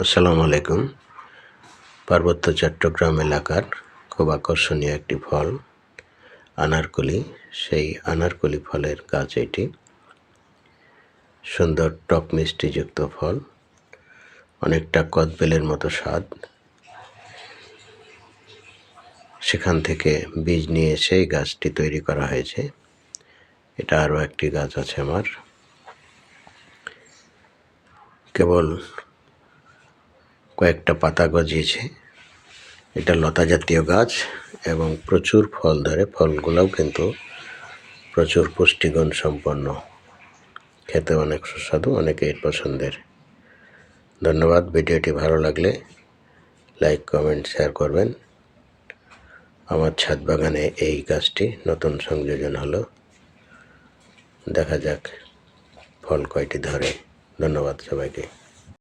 আসসালামু আলাইকুম। পার্বত্য চট্টগ্রাম এলাকার খুব আকর্ষণীয় একটি ফল আনারকলি। সেই আনারকলি ফলের গাছ এটি। সুন্দর টক মিষ্টিযুক্ত ফল, অনেকটা কদবেলের মতো স্বাদ। সেখান থেকে বীজ নিয়ে এসে এই গাছটি তৈরি করা হয়েছে। এটা আরও একটি গাছ আছে আমার। কেবল কয়েকটা পাতা গজিয়েছে। এটা লতা জাতীয় গাছ এবং প্রচুর ফল ধরে। ফলগুলোও কিন্তু প্রচুর পুষ্টিগুণ সম্পন্ন, খেতে অনেক সুস্বাদু, অনেকেই পছন্দের। ধন্যবাদ। ভিডিওটি ভালো লাগলে লাইক, কমেন্ট, শেয়ার করবেন। আমার ছাদ বাগানে এই গাছটি নতুন সংযোজন হলো। দেখা যাক ফল কয়টি ধরে। ধন্যবাদ সবাইকে।